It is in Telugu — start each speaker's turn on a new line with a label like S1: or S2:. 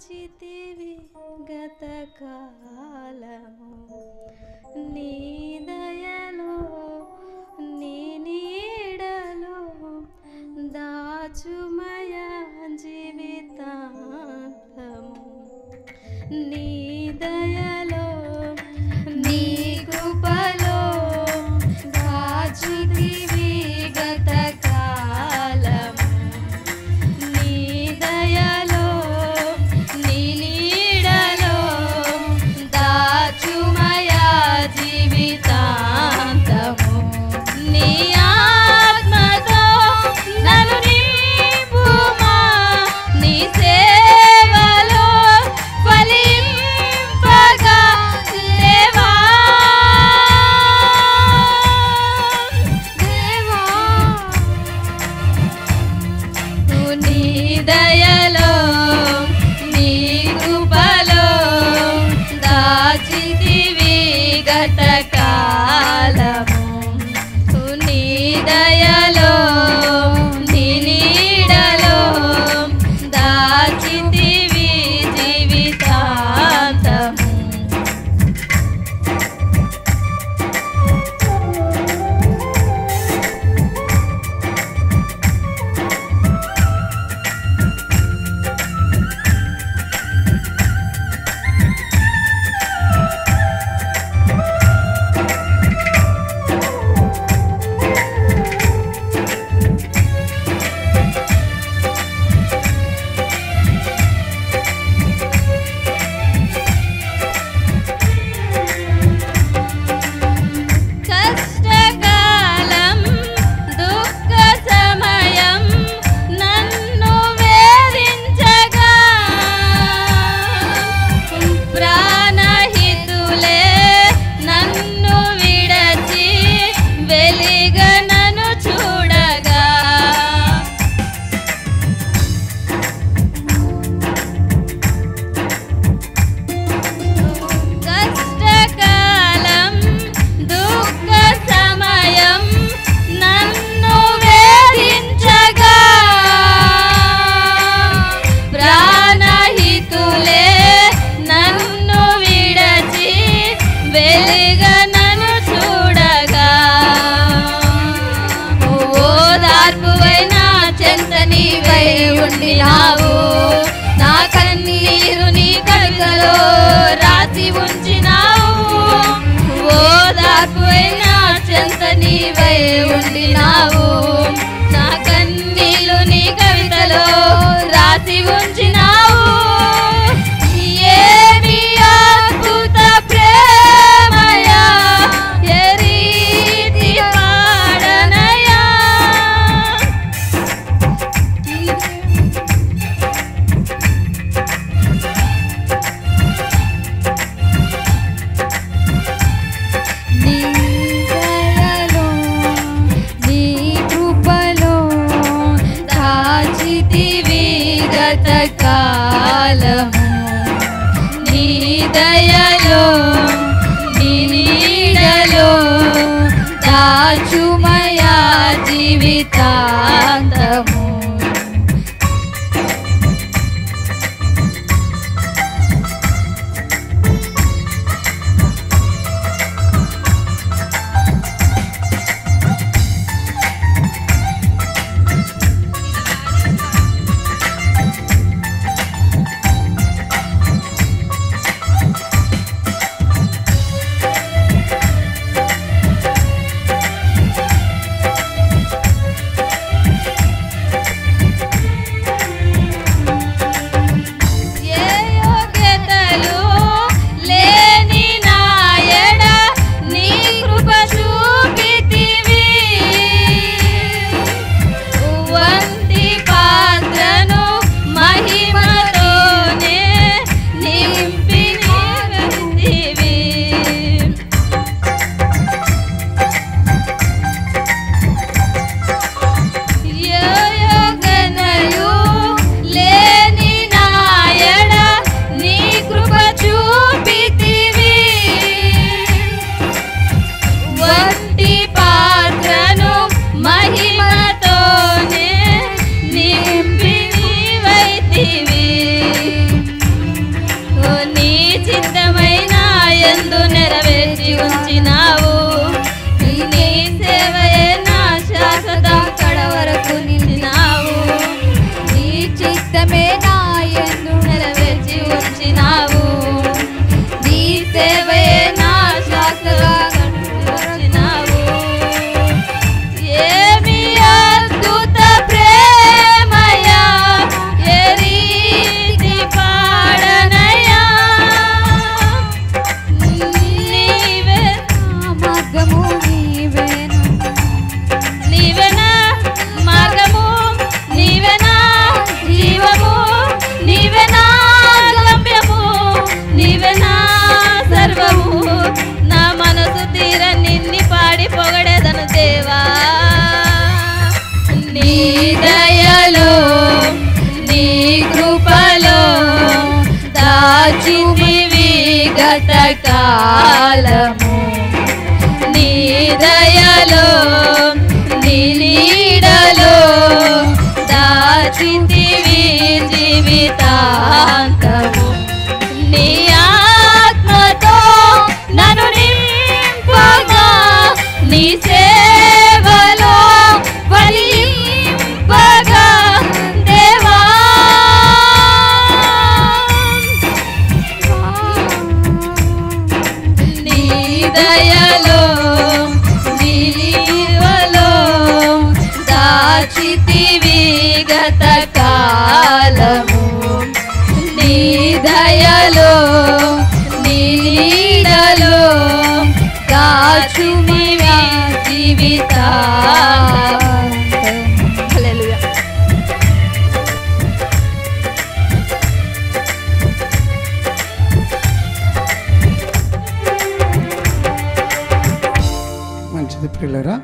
S1: దాచితివి గతకాలము నీ దయలో నీ నీడలో దాచుమయ జీవితాంతము నీ దయలో నీ కృపలో దాచితివి గతకాలము నీ దయలో నీ నీడలో దాచుమయ జీవితాంతము నీ ఆత్మతో నన్ను నింపుమా నీ సేవలో ఫలింపగా దేవా దేవా నీ దయలో నీ కృపలో దాచితివి గతకాలము నీ దయలో నీ నీడలో దాచితివి జీవితాంతము కష్టకాలం దుఃఖ సమయం నన్ను వేధించగా ప్రాణహితులే నన్ను విడచి వెలిగనను చూడగా కష్టకాలం దుఃఖ సమయం నన్ను వేధించగా ప్రాణహితులే నన్ను విడచి వెలిగనను చూడగా ఓదార్పువైన చెంత నీవై ఉండినావు నా కన్నీరు నీ కవితలో రాసి ఉంచినావు ఓదార్పువైన చెంత నీవై ఉండినావు నా కన్నీరు నీ కవితలో రాసి ఉంచినావు ఏమి అద్భుత ప్రేమయా ఏ రీతి పాడనయా నీ దయలో నీ కృపలో దాచితివి గతకాలము నీ దయలో నీ నీడలో దాచుమయ జీవితాంతము కాలము నీ దయలో నీ నీడలో దాచిందివి జీవితాంతము నీ ఆత్మతో నన్ను నింపగా నీ సేవలో ఫలింపగా దేవా నీ దయలో నీ నీడలో దాచితివి గత కాలము నీ దయలో నీ నీడలో దాచుమి జీవితాంతం. హల్లెలూయా.
S2: మంచిది ప్రియులారా.